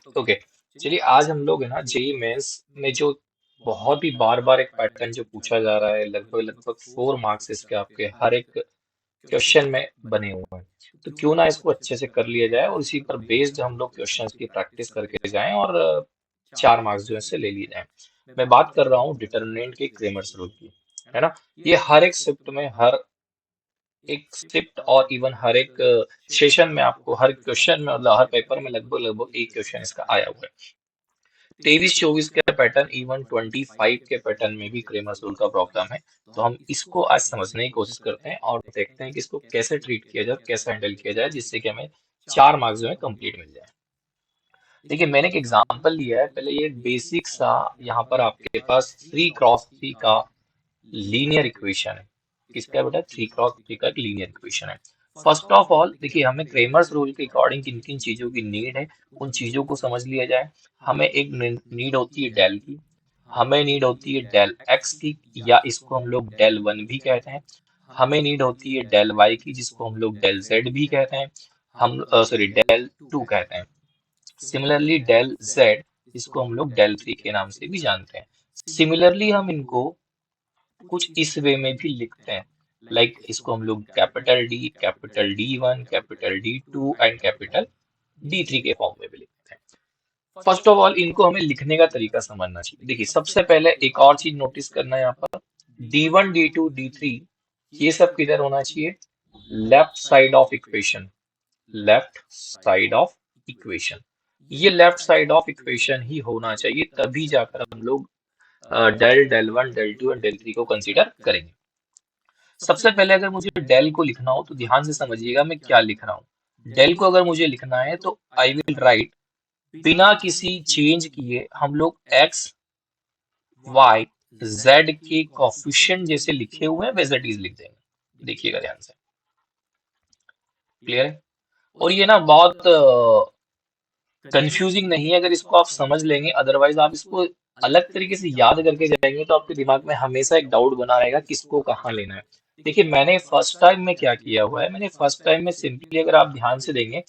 Okay. चलिए आज हम लोग है ना जेई मेंस में जो बहुत ही बार बार एक पैटर्न जो पूछा जा रहा है, लगभग लगभग 4 मार्क्स इसके आपके हर एक क्वेश्चन में बने हुए हैं। तो क्यों ना इसको अच्छे से कर लिया जाए और इसी पर बेस्ड हम लोग क्वेश्चंस की प्रैक्टिस करके जाएं और 4 मार्क्स जो है इससे ले लिए जाएं। मैं बात कर रहा हूँ डिटर्मिनेंट की, क्रेमर्स रूल की, है ना। ये हर एक शिफ्ट में, हर एक शिफ्ट और इवन हर एक सेशन में आपको हर क्वेश्चन में, मतलब हर पेपर में लगभग लगभग एक क्वेश्चन इसका आया हुआ है। 23-24 के पैटर्न, इवन 25 के पैटर्न में भी क्रेमर्स रूल का प्रॉब्लम है। तो हम इसको आज समझने की कोशिश करते हैं और देखते हैं कि इसको कैसे ट्रीट किया जाए, कैसे हैंडल किया जाए, जिससे कि हमें 4 मार्क्स जो है कंप्लीट मिल जाए। देखिए मैंने एक एग्जांपल लिया है, पहले ये बेसिक सा, यहाँ पर आपके पास 3x3 का लीनियर इक्वेशन है। किसका है बेटा? 3x3 का एक लीनियर इक्वेशन है। फर्स्ट ऑफ ऑल देखिए, हमें क्रेमर्स रूल के अकॉर्डिंग किन किन चीजों की नीड है, उन चीजों को समझ लिया जाए। हमें एक नीड होती है डेल की, हमें नीड होती है डेल एक्स की, या इसको हम लोग डेल वन भी कहते हैं। हमें नीड होती है डेल वाई की, जिसको हम लोग डेल जेड भी कहते हैं, हम सॉरी डेल टू कहते हैं। सिमिलरली डेल जेड, इसको हम लोग डेल थ्री के नाम से भी जानते हैं। सिमिलरली हम इनको कुछ इस वे में भी लिखते हैं, लाइक इसको हम लोग capital D one, capital D two and capital D three के फॉर्म में भी लिखते हैं। फर्स्ट ऑफ ऑल इनको हमें लिखने का तरीका समझना चाहिए। देखिए सबसे पहले एक और चीज नोटिस करना है यहाँ पर, D one D two D three ये सब किधर होना चाहिए? Left side of equation, left side of equation. ये लेफ्ट साइड ऑफ इक्वेशन ही होना चाहिए, तभी जाकर हम लोग del del one del two and del three को कंसीडर करेंगे। सबसे पहले अगर मुझे डेल को लिखना हो तो ध्यान से समझिएगा मैं क्या लिख रहा हूँ। डेल को अगर मुझे लिखना है तो आई विल राइट, बिना किसी चेंज किए हम लोग एक्स वाई जेड के कोफिशिएंट जैसे लिखे हुए हैं वैसे इज लिख देंगे। देखिएगा ध्यान से, क्लियर है? और ये ना बहुत कंफ्यूजिंग नहीं है अगर इसको आप समझ लेंगे, अदरवाइज आप इसको अलग तरीके से याद करके जाएंगे तो आपके दिमाग में हमेशा एक डाउट बना रहेगा किसको कहाँ लेना है। देखिए मैंने फर्स्ट टाइम में क्या किया हुआ है, मैंने फर्स्ट टाइम में सिंपली, अगर आप ध्यान से देंगे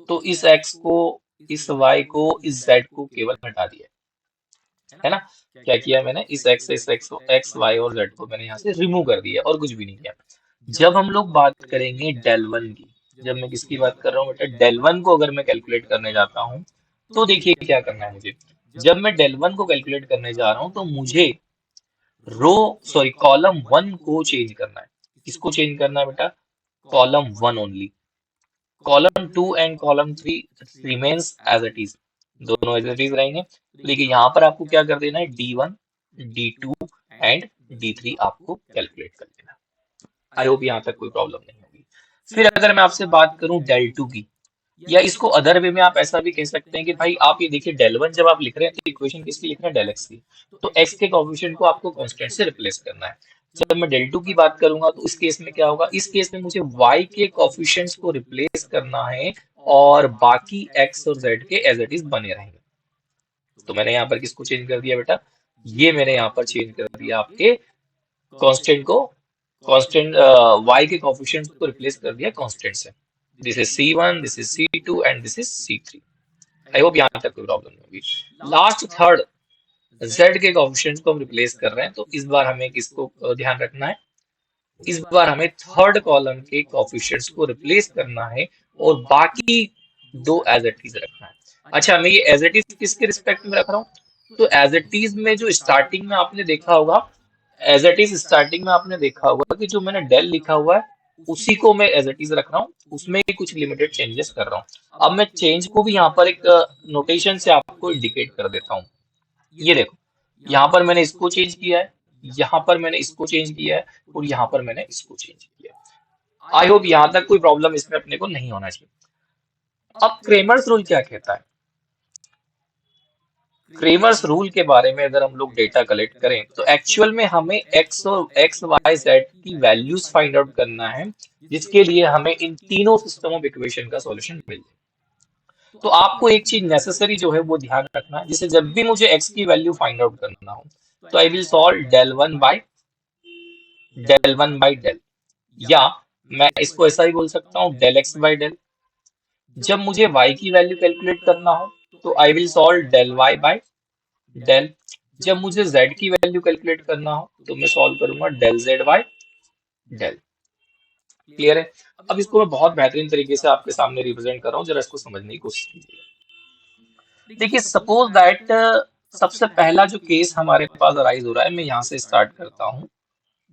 तो इस एक्स को, इस वाई को, इस जेड को केवल हटा दिया है ना। क्या किया मैंने? इस एक्स वाई और जेड को मैंने यहाँ से रिमूव कर दिया और कुछ भी नहीं किया। जब हम लोग बात करेंगे डेल वन की, जब मैं किसकी बात कर रहा हूँ बेटा? डेल वन को अगर मैं कैलकुलेट करने जाता हूँ तो देखिए क्या करना है मुझे। जब मैं डेल वन को कैलकुलेट करने जा रहा हूँ तो मुझे रो सॉरी कॉलम वन को चेंज करना है। किसको चेंज करना है बेटा? Column one only. Column two and column three remains as it is, दोनों एज इट इज रहेंगे। लेकिन यहाँ पर आपको क्या कर देना है? D one, D two and D three आपको कैलकुलेट कर देना। आई होप यहाँ तक कोई प्रॉब्लम नहीं होगी। फिर अगर मैं आपसे बात करूं डेल टू की, या इसको अदर वे में आप ऐसा भी कह सकते हैं कि भाई आप ये देखिए, डेल वन जब आप लिख रहे हैं तो इक्वेशन किसकी लिख रहे हैं? डेल एक्स की। तो एक्स के कोएफिशिएंट को आपको कांस्टेंट से रिप्लेस करना है। जब मैं डेल टू की बात करूंगा तो इस केस में क्या होगा? इस केस में मुझे वाई के कोएफिशिएंट्स को रिप्लेस करना है और बाकी एक्स और जेड के एज इट इज बने रहेंगे। तो मैंने यहाँ पर किसको चेंज कर दिया बेटा? ये मैंने यहाँ पर चेंज कर दिया आपके कांस्टेंट को, कांस्टेंट वाई के कोएफिशिएंट्स को रिप्लेस कर दिया कांस्टेंट से। This is C1, this is C2 and this is C3। I hope यहाँ तक कोई प्रॉब्लम नहीं होगी। लास्ट थर्ड z के कोएफिशिएंट्स को हम रिप्लेस कर रहे हैं, तो इस बार हमें किसको ध्यान रखना है? इस बार हमें थर्ड कॉलम के कोएफिशिएंट्स को रिप्लेस करना है और बाकी दो एज इट इज रखना है। अच्छा, मैं ये एज इट इज किसके रिस्पेक्ट में रख रहा हूँ? तो एज इट इज में जो स्टार्टिंग में आपने देखा होगा, एज इट इज स्टार्टिंग में आपने देखा होगा कि जो मैंने डेल लिखा हुआ है उसी को मैं एज इट इज रख रहा हूँ, उसमें ही कुछ लिमिटेड चेंजेस कर रहा हूँ। अब मैं चेंज को भी यहाँ पर एक नोटेशन से आपको इंडिकेट कर देता हूँ। ये देखो, यहाँ पर मैंने इसको चेंज किया है, यहाँ पर मैंने इसको चेंज किया है और यहाँ पर मैंने इसको चेंज किया है। आई होप यहाँ तक कोई प्रॉब्लम इसमें अपने को नहीं होना चाहिए। अब क्रेमर्स रूल क्या कहता है? क्रेमर्स रूल के बारे में अगर हम लोग डेटा कलेक्ट करें तो एक्चुअल में हमें एक्स और एक्स वाई जेड की वैल्यूज फाइंड आउट करना है, जिसके लिए हमें इन तीनों सिस्टम ऑफ इक्वेशन का सॉल्यूशन मिल जाए। तो आपको एक चीज नेसेसरी जो है वो ध्यान रखना है, जैसे जब भी मुझे एक्स की वैल्यू फाइंड आउट करना हो तो I will solve del one by del, या मैं इसको ऐसा ही बोल सकता हूँ डेल एक्स बाई डेल। जब मुझे y की वैल्यू कैलकुलेट करना हो तो I will solve del Y by del. जब मुझे z की वैल्यू कैलकुलेट करना हो तो मैं सॉल्व करूंगा del z by del. Clear है? अब इसको मैं बहुत बेहतरीन तरीके से आपके सामने रिप्रेजेंट कर रहा हूँ, जरा इसको समझने की कोशिश कीजिए। देखिए सपोज दैट सबसे पहला जो केस हमारे पास अराइज हो रहा है, मैं यहाँ से स्टार्ट करता हूँ,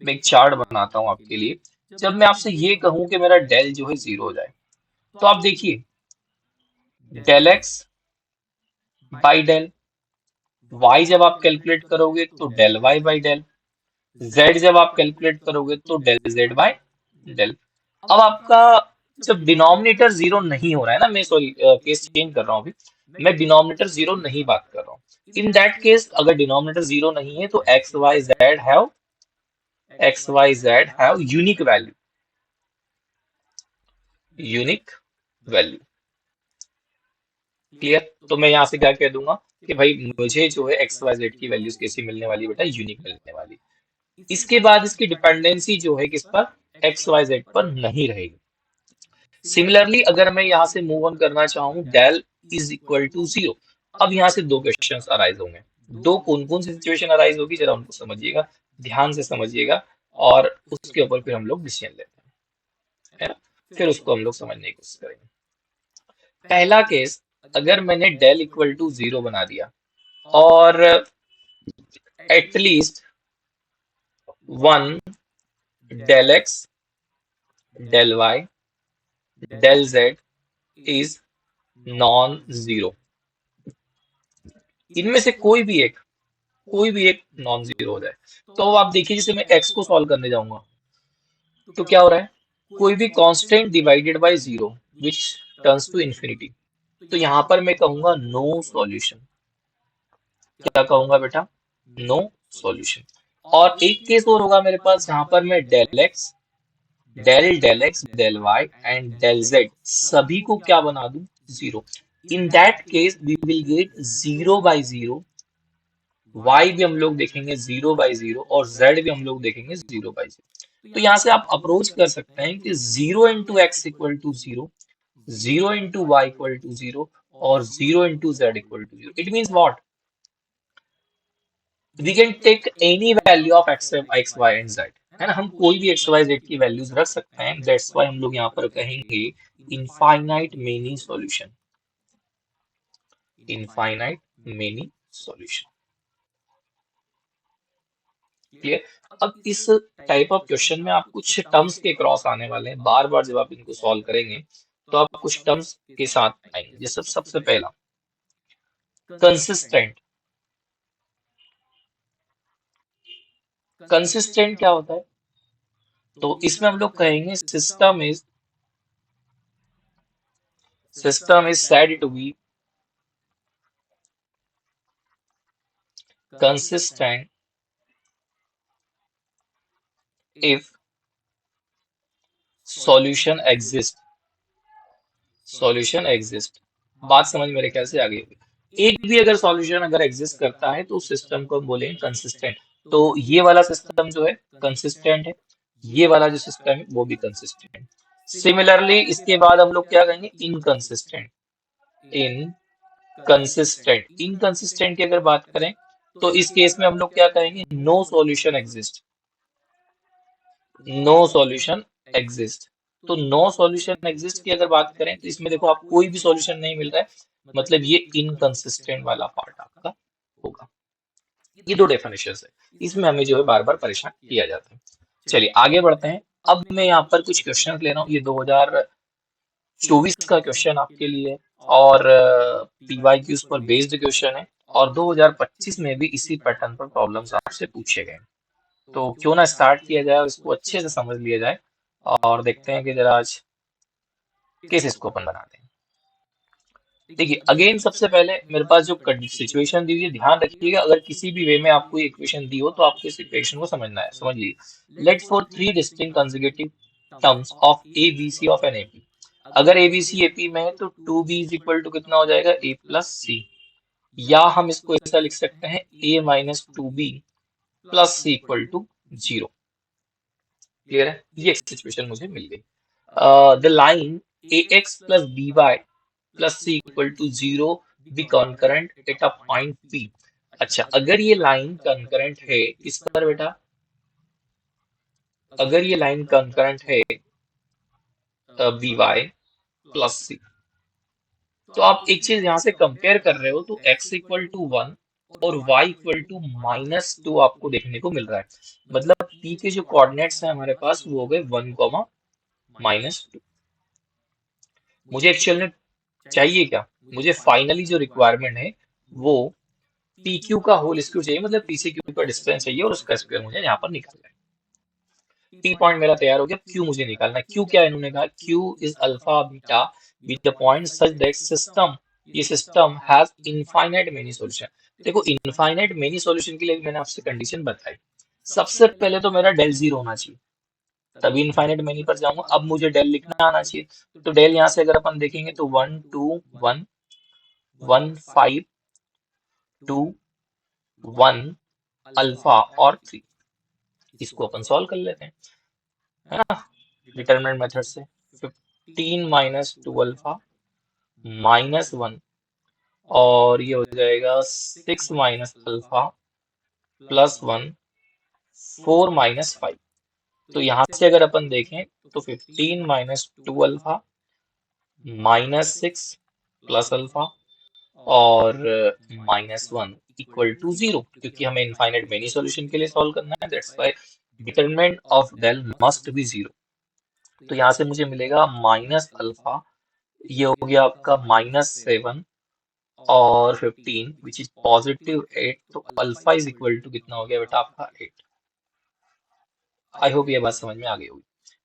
मैं एक चार्ट बनाता हूँ आपके लिए। जब मैं आपसे ये कहूँ कि मेरा डेल जो है 0 हो जाए, तो आप देखिए del X by del Y जब आप कैलकुलेट करोगे तो del Y by del, Z जब आप कैलकुलेट करोगे तो डेल जेड बाय डेल। अब आपका जब डिनोमिनेटर 0 नहीं हो रहा है ना, मैं सॉरी केस चेंज कर रहा हूँ, अभी मैं डिनोमिनेटर 0 नहीं बात कर रहा हूँ। इन दैट केस अगर डिनोमिनेटर 0 नहीं है तो X Y Z have unique value. Clear? तो मैं यहाँ से क्या कह दूंगा कि भाई मुझे जो है एक्स वाई जेड की वैल्यूज कैसी मिलने वाली बेटा, यूनिक मिलने वाली। इसके बाद इसकी डिपेंडेंसी जो है किस पर, एक्स वाई जेड पर नहीं रहेगी। सिमिलरली अगर मैं यहाँ से मूव ऑन करना चाहूँ डेल इज इक्वल टू 0, अब यहाँ से दो क्वेश्चन अराइज होंगे। दो कौन कौन सी सिचुएशन अराइज होगी जरा उनको समझिएगा, ध्यान से समझिएगा, और उसके ऊपर फिर हम लोग डिसीजन लेते हैं, है ना? फिर उसको हम लोग समझने की कोशिश करेंगे। पहला केस, अगर मैंने डेल इक्वल टू 0 बना दिया और at least one del X del Y del Z is non zero, इनमें से कोई भी एक नॉन जीरो हो जाए, तो अब आप देखिए जैसे मैं एक्स को सॉल्व करने जाऊंगा तो क्या हो रहा है, कोई भी constant divided by zero which turns to infinity, तो यहां पर मैं कहूंगा नो सॉल्यूशन। क्या कहूंगा बेटा, नो सॉल्यूशन। और एक केस और होगा मेरे पास जहां पर मैं del X del Y and del Z सभी को क्या बना दूं, zero. In that case we will get 0/0, y भी हम लोग देखेंगे 0/0 और z भी हम लोग देखेंगे 0/0। तो यहाँ से आप अप्रोच कर सकते हैं कि 0 into X equal to 0, 0 into Y equal to 0 और 0 into Z equal to 0। It means what, we can take any value of X Y and Z, है ना, हम कोई भी एक्स वाई जेड की वैल्यूज रख सकते हैं। दैट्स वाई हम लोग यहाँ पर कहेंगे infinite many solution, infinite many solution. Clear? अब इस टाइप ऑफ क्वेश्चन में आप कुछ टर्म्स के क्रॉस आने वाले हैं, बार बार जब आप इनको सॉल्व करेंगे तो आप कुछ टर्म्स के साथ आएंगे। जैसे सबसे पहला कंसिस्टेंट। कंसिस्टेंट क्या होता है, तो इसमें हम लोग कहेंगे system is said to be consistent if solution exist, solution exist. बात समझ मेरे ख्याल से आ गई होगी। एक भी अगर सॉल्यूशन अगर एग्जिस्ट करता है तो उस सिस्टम को हम बोलेंगे कंसिस्टेंट। तो ये वाला सिस्टम जो है कंसिस्टेंट है, ये वाला जो सिस्टम है वो भी कंसिस्टेंट। सिमिलरली इसके बाद हम लोग क्या कहेंगे, इनकंसिस्टेंट। इनकंसिस्टेंट की अगर बात करें तो इस केस में हम लोग क्या कहेंगे, no solution exist, no solution exist. तो नो सॉल्यूशन एग्जिस्ट की अगर बात करें तो इसमें देखो आप कोई भी सॉल्यूशन नहीं मिल रहा है, मतलब ये इनकंसिस्टेंट वाला पार्ट आपका होगा। ये दो डेफिनेशन है, इसमें हमें जो है बार बार परेशान किया जाता है। चलिए आगे बढ़ते हैं। अब मैं यहाँ पर कुछ क्वेश्चन ले रहा हूँ, ये 2024 का क्वेश्चन आपके लिए है और पीवाईक्यूज पर बेस्ड क्वेश्चन है, और 2025 में भी इसी पैटर्न पर प्रॉब्लम्स आपसे पूछे गए। तो क्यों ना स्टार्ट किया जाए और इसको अच्छे से समझ लिया जाए, और देखते हैं कि जरा आज किस इसको अपन बनाते हैं। देखिए अगेन सबसे पहले मेरे पास जो सिचुएशन दी हुई है, ध्यान रखिएगा, अगर किसी भी वे में आपको इक्वेशन दी हो तो आपको इस इक्वेशन को समझना है। समझ लीजिए, let for three distinct consecutive terms of A B C of an AP. अगर ए बी सी एपी में है तो 2b इज इक्वल टू कितना हो जाएगा, a प्लस सी, या हम इसको ऐसा लिख सकते हैं a minus 2b plus C equal to 0। Clear है? ये एक सिचुएशन मुझे मिल गई। The line ax plus by plus c equal to 0 be concurrent at a point P. अच्छा, अगर ये लाइन कॉन्करेंट है किस पर बेटा? अगर ये लाइन कॉन्करेंट है बी वाई प्लस सी, तो आप एक चीज यहाँ से कंपेयर कर रहे हो तो x इक्वल टू 1 और y इक्वल टू -2 आपको देखने को मिल रहा है। मतलब p के जो कोऑर्डिनेट्स हैं हमारे पास वो हो गए 1, -2। मुझे एक्चुअल में चाहिए क्या? मुझे फाइनली जो रिक्वायरमेंट है वो पी क्यू का होल स्क्वायर चाहिए, मतलब पी से क्यू का डिस्टेंस चाहिए और उसका स्क्वायर मुझे यहाँ पर निकालना है। टी पॉइंट मेरा तैयार हो गया, क्यू मुझे निकालना है। क्यू क्या है? इन्होंने कहा Q is alpha beta with the point such that system, ये system has infinite many solution. देखो इनफाइनाइट मेनी सॉल्यूशन के लिए मैंने आपसे कंडीशन बताई। सबसे पहले तो मेरा डेल जीरो होना चाहिए, तभी इनफाइनाइट मेनी पर जाऊंगा। अब मुझे डेल लिखना आना चाहिए, तो डेल यहाँ से अगर अपन देखेंगे तो 1 2 1 1 5 2 1 अल्फा और 3। इसको अपन सॉल्व कर लेते हैं, है ना, डिटरमिनेंट मेथड से। 15 -2 अल्फा -1 और ये हो जाएगा 6 अल्फा +1 4 -5। तो यहाँ से अगर अपन देखें तो 15 -2 अल्फा -6 प्लस अल्फा और -1 इक्वल टू 0, क्योंकि हमें इनफाइनाइट मेनी सॉल्यूशन के लिए सॉल्व करना है, that's why determinant of del must be 0। तो यहाँ से मुझे मिलेगा माइनस अल्फा, ये हो गया आपका -7 और 15 विच इज +8। तो अल्फा इज इक्वल टू कितना हो गया बेटा आपका 8। आई होप ये बात समझ में आ गई होगी।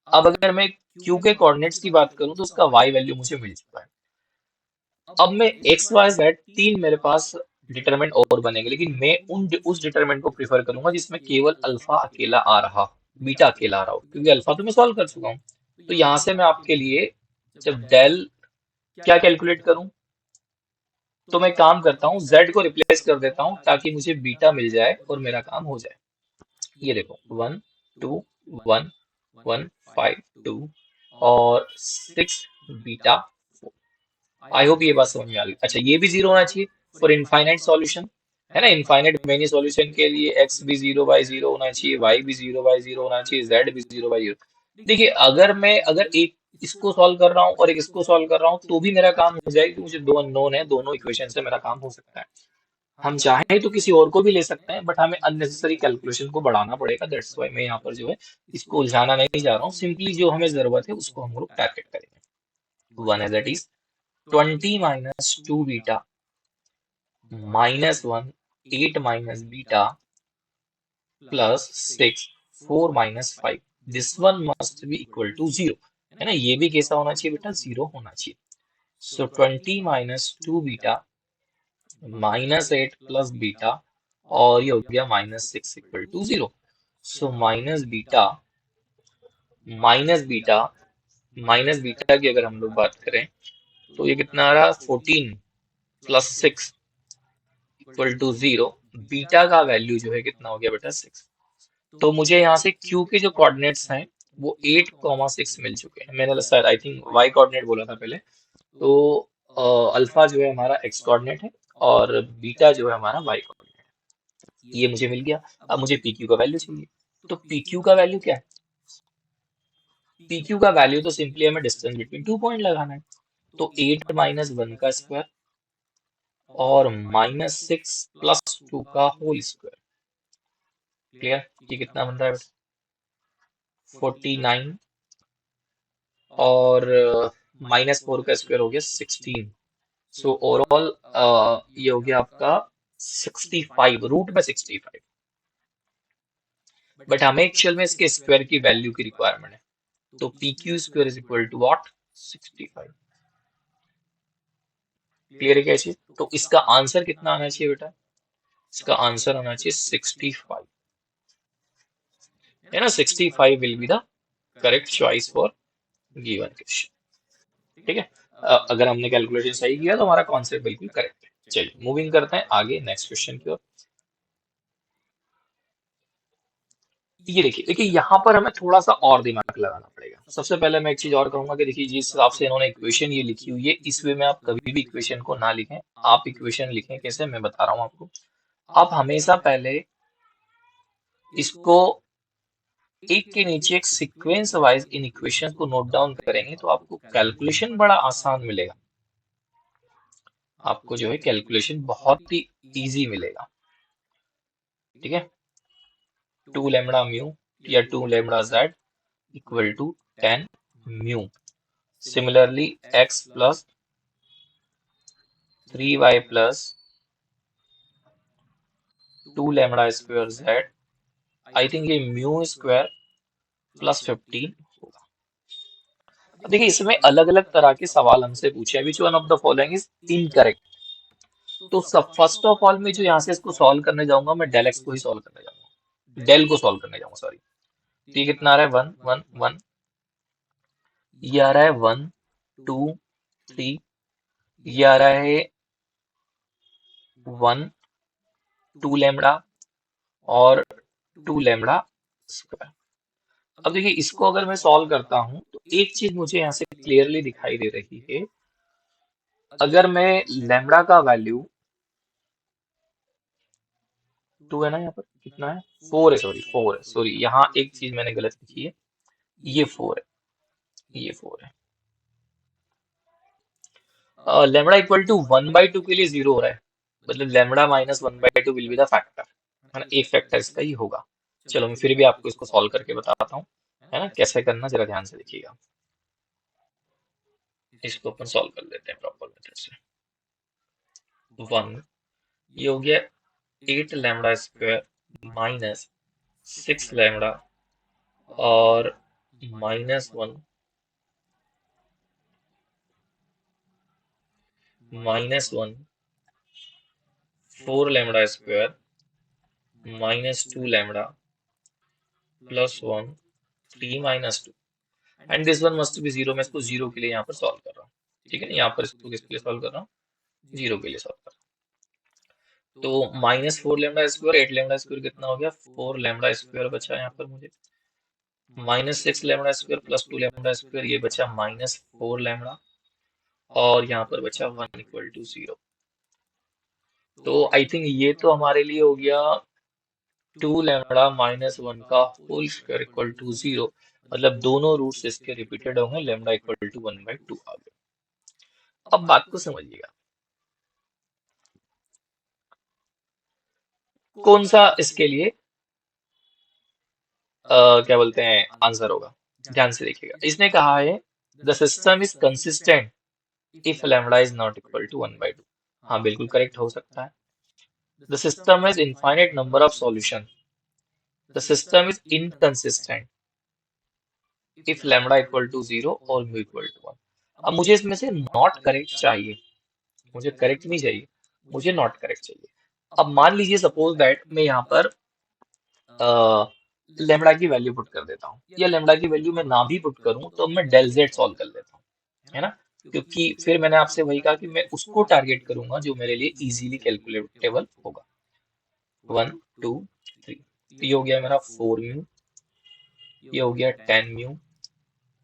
अब अगर मैं क्यू के कोऑर्डिनेट्स की बात करूं तो उसका वाई वैल्यू मुझे मिल चुका है। अब मैं एक्स वाई जेड तीन मेरे पास डिटरमिनेंट और बनेंगे, लेकिन मैं उस डिटरमिनेंट को प्रीफर करूंगा जिसमें केवल अल्फा अकेला आ रहा, बीटा अकेला आ रहा हो, क्योंकि अल्फा तो मैं सॉल्व कर चुका हूँ। तो यहाँ से मैं आपके लिए जब डेल क्या कैलकुलेट करूं, तो मैं काम करता हूँ z को रिप्लेस कर देता हूँ ताकि मुझे बीटा मिल जाए और मेरा काम हो जाए। ये देखो 1 2 1 1 5 2 और 6 बीटा 4। आई होप ये बात समझ में आ गई। अच्छा, ये भी जीरो होना चाहिए फॉर इनफाइनाइट सॉल्यूशन, है ना। इनफाइनाइट मेनी सॉल्यूशन के लिए x भी 0/0 होना चाहिए, y भी 0/0 होना चाहिए, z भी 0/0। देखिए अगर एक इसको सॉल्व कर रहा हूँ और एक इसको सॉल्व कर रहा हूँ तो भी मेरा काम हो जाएगा, क्योंकि मुझे दो अननोन है, दोनों इक्वेशन से मेरा काम हो सकता है। हम चाहें तो किसी और को भी ले सकते हैं, बट हमें अननेसेसरी कैलकुलेशन को बढ़ाना पड़ेगा, दैट्स व्हाई मैं यहाँ पर जो है इसको उलझाना नहीं जा रहा हूँ। सिंपली जो हमें जरूरत है उसको हम लोग टारगेट करेंगे। One as that is 20 -2 beta -1 8 beta +6 4 -5। This one must be equal to 0, है ना। ये भी कैसा होना चाहिए बेटा? 0 होना चाहिए। सो 20 -2 बीटा -8 प्लस बीटा और ये हो गया -6 equal to 0। So minus beta minus beta की अगर हम लोग बात करें तो ये कितना आ रहा? 14 +6 इक्वल टू 0। बीटा का वैल्यू जो है कितना हो गया बेटा? 6। तो मुझे यहाँ से क्यू के जो कोऑर्डिनेट्स हैं वो 8, 6 मिल चुके हैं। मैंने शायद आई थिंक वाई कोऑर्डिनेट बोला था पहले, तो अल्फा जो है हमारा एक्स कोऑर्डिनेट है और बीटा जो है हमारा वाई कोऑर्डिनेट है। ये मुझे मिल गया। अब मुझे पी क्यू का वैल्यू चाहिए, तो पी क्यू का वैल्यू क्या है? पी क्यू का वैल्यू तो सिंपली हमें डिस्टेंस बिटवीन 2 पॉइंट लगाना है। तो 8 -1 का स्क्वायर और -6 +2 का होल स्क्वायर। क्लियर? ये कितना बन रहा है? 49 और -4 का स्क्वायर हो गया 16। सो ओवरऑल ये हो गया आपका 65, रूट में 65। बट हमें एक्चुअल में इसके स्क्वायर की वैल्यू की रिक्वायरमेंट है, तो P Q square is equal to what? 65। Clear है क्या चीज? तो इसका आंसर कितना आना चाहिए बेटा? इसका आंसर आना चाहिए 65, है ना। 65 will be the correct choice for given question. ठीक है। अगर हमने कैलकुलेशन सही किया तो हमारा कॉन्सेप्ट बिल्कुल करेक्ट है। चलिए मूविंग करते हैं आगे नेक्स्ट क्वेश्चन की ओर। ये देखिए देखिए यहाँ पर हमें थोड़ा सा और दिमाग लगाना पड़ेगा। सबसे पहले मैं एक चीज और कहूंगा कि देखिए जिस हिसाब से इन्होंने इक्वेशन ये लिखी हुई है, इस वे में आप कभी भी इक्वेशन को ना लिखें। आप इक्वेशन लिखें कैसे, मैं बता रहा हूँ आपको। आप हमेशा पहले इसको एक के नीचे एक सीक्वेंस वाइज इन इक्वेशन को नोट डाउन करेंगे तो आपको कैलकुलेशन बड़ा आसान मिलेगा। आपको जो है कैलकुलेशन बहुत ही इजी मिलेगा। ठीक है, 2 लैम्बडा म्यू या 2 lambda Z equal to 10 mu. Similarly x plus 3y plus 2 lambda square Z, I think ये म्यू स्क्वायर प्लस 15 होगा। अब देखिए इसमें अलग अलग तरह के सवाल हमसे पूछे हैं, which one of the following is incorrect. तो सब फर्स्ट ऑफ ऑल में जो यहाँ से इसको सॉल्व करने जाऊंगा, मैं डेल एक्स को ही सॉल्व करने जाऊंगा, डेल को सॉल्व करने जाऊंगा, सॉरी। तो ये कितना आ रहा है, 1 1 1। ये आ रहा है 1 2 3। ये आ रहा है 1 2 लैम्बडा और 2 लैम्बडा स्क्वायर। अब देखिए इसको अगर मैं सॉल्व करता हूं तो एक चीज मुझे यहाँ से क्लियरली दिखाई दे रही है। अगर मैं लैम्बडा का वैल्यू 2 है ना, यहाँ पर कितना है, 4 है, सॉरी 4 है, सॉरी यहाँ एक चीज मैंने गलत लिखी है, ये 4 है, ये 4 है। लैम्बडा इक्वल टू 1/2 के लिए 0 हो रहा है, मतलब lambda minus 1/2 will be the factor, है ना, एक फैक्टर इसका ही होगा। चलो मैं फिर भी आपको इसको सॉल्व करके बताता हूँ, है ना, कैसे करना जरा ध्यान से देखिएगा। इसको अपन सॉल्व कर लेते हैं प्रॉपर मेथड से। 1, ये हो गया 8 लैम्बडा स्क्वायर माइनस 6 लैम्बडा और -1 -1 4 lambda square -2 lambda +1 3 -2 and this one must be 0। मैं इसको 0 के लिए यहाँ पर सॉल्व कर रहा हूँ। ठीक है ना, यहाँ पर इसको किसके लिए सॉल्व कर रहा हूँ, 0 के लिए सॉल्व कर रहा हूँ। तो -4 लैम्बडा स्क्वायर 8 लैम्बडा स्क्वायर कितना हो गया, 4 लैम्बडा स्क्वायर बचा यहाँ पर मुझे, -6 लैम्बडा स्क्वायर +2 लैम्बडा स्क्वायर, ये बचा -4 लैम्बडा और यहाँ पर बचा 1 = 0। तो आई थिंक ये तो हमारे लिए हो गया 2 लैम्बडा -1 का होल स्क्वायर इक्वल टू 0, मतलब दोनों रूट्स इसके रिपीटेड होंगे, लैम्बडा इक्वल टू 1/2 आ गया। अब बात को समझिएगा, कौन सा इसके लिए क्या बोलते हैं आंसर होगा। ध्यान से देखिएगा, इसने कहा है the system is consistent if lambda is not equal to 1/2। हाँ बिल्कुल करेक्ट हो सकता है। The system has infinite number of solution, the system is inconsistent if lambda equal to 0 और म्यू इक्वल टू 1। अब मुझे इसमें से नॉट करेक्ट चाहिए, मुझे करेक्ट नहीं चाहिए, मुझे नॉट करेक्ट चाहिए। अब मान लीजिए सपोज दैट मैं यहाँ पर लेमड़ा की वैल्यू पुट कर देता हूँ, या लेमड़ा की वैल्यू मैं ना भी पुट करूँ तो मैं डेल जेड सॉल्व कर लेता हूँ, है ना, क्योंकि फिर मैंने आपसे वही कहा कि मैं उसको टारगेट करूंगा जो मेरे लिए इजीली कैलकुलेटेबल होगा। 1 2 3, तो ये हो गया मेरा 4 म्यू, ये हो गया 10 म्यू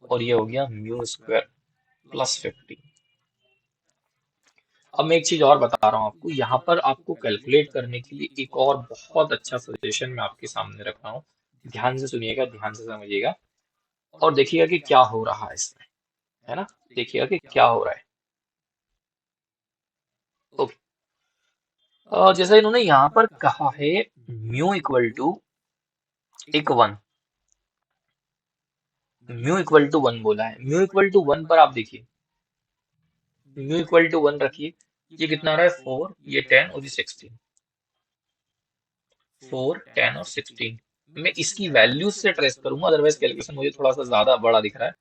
और ये हो गया म्यू स्क्वायर +15। अब मैं एक चीज और बता रहा हूँ आपको, यहाँ पर आपको कैलकुलेट करने के लिए एक और बहुत अच्छा सजेशन मैं आपके सामने रख रहा हूँ। ध्यान से सुनिएगा, ध्यान से समझिएगा और देखिएगा कि क्या हो रहा है इसमें, है ना, देखिएगा कि क्या हो रहा है। ओके, जैसा इन्होंने यहाँ पर कहा है म्यू इक्वल टू एक 1, म्यू इक्वल टू 1 बोला है, म्यू इक्वल टू 1 पर आप देखिए, म्यू इक्वल टू 1 रखिए, ये कितना आ रहा है 4, ये 10 और ये 16, 4 10 और 16। मैं इसकी वैल्यूज से ट्रेस करूंगा, अदरवाइज कैलकुलेशन मुझे थोड़ा सा ज्यादा बड़ा दिख रहा है,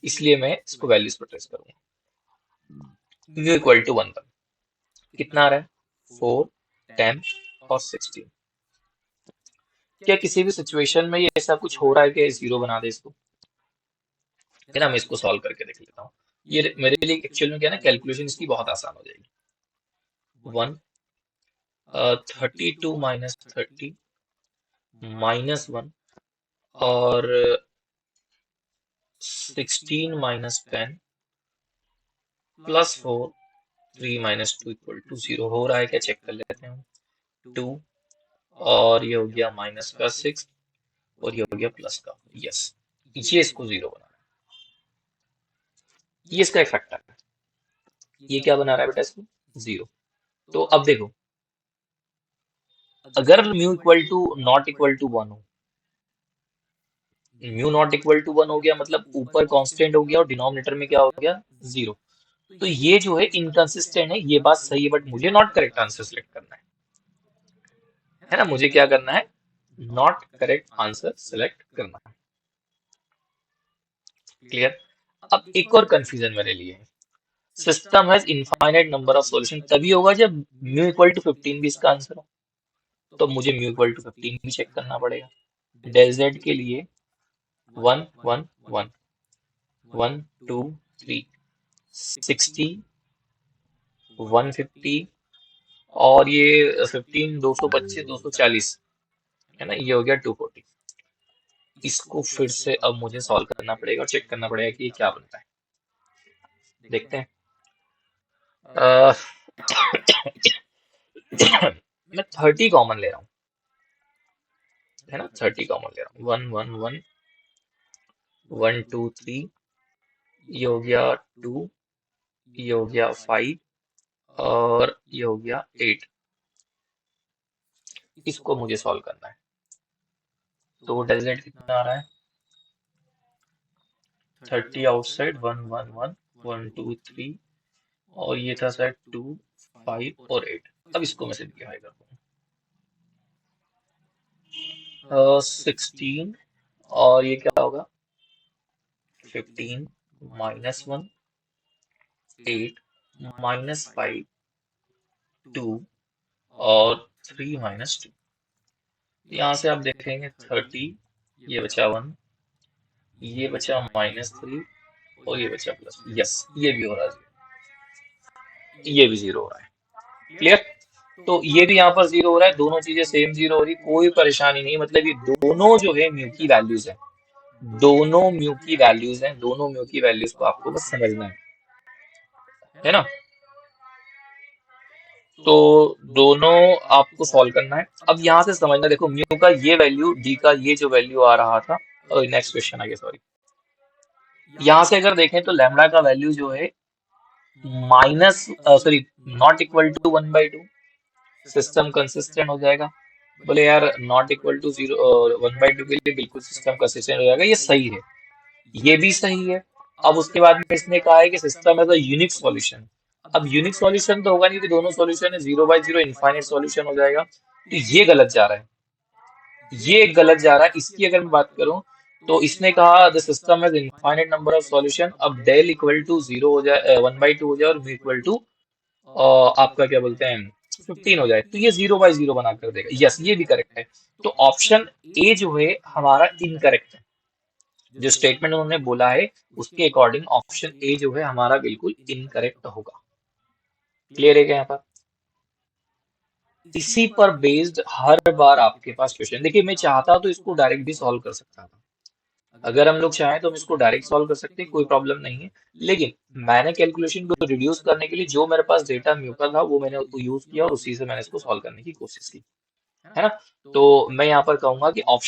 इसलिए मैं इसको वैल्यूज पर ट्रेस करूंगा। म्यू इक्वल टू 1 पर कितना आ रहा है, 4 10 और 16। क्या किसी भी सिचुएशन में ये ऐसा कुछ हो रहा है कि 0 बना दे इसको, है ना, मैं इसको सॉल्व करके देख लेता हूँ। ये मेरे लिए एक्चुअल में क्या है ना, कैलकुलेशन इसकी बहुत आसान हो जाएगी। 1 32 - 30 -1 और 16 minus 10 plus 4 3 minus 2 equal to 0 हो रहा है क्या, चेक कर लेते हैं हम। 2 और ये हो गया माइनस का 6 और ये हो गया प्लस का, यस, ये इसको 0 बना रहा है, ये इसका एक फैक्टर है। ये क्या बना रहा है बेटा, इसको 0। तो अब देखो, अगर mu equal to not equal to 1 हो, म्यू नॉट इक्वल टू 1 हो गया मतलब ऊपर कांस्टेंट हो गया और डिनोमिनेटर में क्या हो गया, 0। तो ये जो है इनकंसिस्टेंट है, ये बात सही है, बट मुझे नॉट करेक्ट आंसर सिलेक्ट करना है ना, मुझे क्या करना है, नॉट करेक्ट आंसर सिलेक्ट करना है। क्लियर। अब एक और कंफ्यूजन मेरे लिए है, system has infinite number of solution तभी होगा जब म्यू इक्वल टू 15 भी इसका आंसर हो, तो मुझे म्यू इक्वल टू 15 भी चेक करना पड़ेगा। डेल जेड के लिए 1 1 1 1 2 3 60 150 और ये 15 225 240 है ना, ये हो गया 240। इसको फिर से अब मुझे सॉल्व करना पड़ेगा और चेक करना पड़ेगा कि ये क्या बनता है, देखते हैं। अह, मैं 30 कॉमन ले रहा हूँ, है ना, 30 कॉमन ले रहा हूँ। 1 1 1 1 2 3, ये हो गया 2, ये हो गया 5 और ये हो गया 8। इसको मुझे सॉल्व करना है, तो डेल जेड कितना आ रहा है, 30 आउटसाइड 1 1 1 1 2 3 और ये था शायद 2 5 और 8। अब इसको मैं सिंप्लीफाई करता हूँ, 16 और ये क्या होगा, 15 माइनस 1 8 माइनस 5 2 और 3 माइनस 2। यहाँ से आप देखेंगे 30, ये बचा 1, ये बचा -3 और ये बचा प्लस, यस, ये भी हो रहा है, ये भी 0 हो रहा है। क्लियर। तो ये भी यहाँ पर 0 हो रहा है, दोनों चीजें सेम 0 हो रही, कोई परेशानी नहीं, मतलब ये दोनों जो है म्यू की वैल्यूज है, दोनों म्यू की वैल्यूज हैं, दोनों म्यू की वैल्यूज को आपको बस समझना है ना। तो दोनों आपको सॉल्व करना है। अब यहाँ से समझना, देखो म्यू का ये वैल्यू, डी का ये जो वैल्यू आ रहा था, नेक्स्ट क्वेश्चन आ गया, सॉरी। यहाँ से अगर देखें तो लैम्डा का वैल्यू जो है minus sorry not equal to 1/2, system consistent हो जाएगा। बोले यार नॉट इक्वल टू 1/2 के लिए बिल्कुल सिस्टम कंसिस्टेंट हो जाएगा, ये सही है, ये भी सही है। अब उसके बाद में इसने कहा है कि system has a unique solution. अब यूनिक सॉल्यूशन तो होगा नहीं कि दोनों सॉल्यूशन है, 0/0 इनफाइनाइट सॉल्यूशन हो जाएगा, तो ये गलत जा रहा है, ये गलत जा रहा है। इसकी अगर मैं बात करूं तो इसने कहा the system has infinite number of solution, अब डेल इक्वल टू 0 हो जाए, 1/2 हो जाए और म्यू इक्वल टू आपका क्या बोलते हैं 15 हो जाए, तो ये 0/0 बना कर देगा, यस ये भी करेक्ट है। तो ऑप्शन ए जो है हमारा इनकरेक्ट है, जो स्टेटमेंट उन्होंने बोला है उसके अकॉर्डिंग ऑप्शन ए जो है हमारा बिल्कुल इनकरेक्ट होगा। क्लियर है क्या यहाँ पर। इसी पर बेस्ड हर बार आपके पास क्वेश्चन, देखिए मैं चाहता तो इसको डायरेक्ट भी सॉल्व कर सकता था, अगर हम लोग चाहें तो हम इसको डायरेक्ट सॉल्व कर सकते हैं, कोई प्रॉब्लम नहीं है, लेकिन मैंने कैलकुलेशन को रिड्यूस करने के लिए जो मेरे पास डेटा म्यू का था वो मैंने यूज किया और उसी से मैंने इसको सॉल्व करने की कोशिश की, है ना। तो मैं यहाँ पर कहूंगा कि ऑप्शन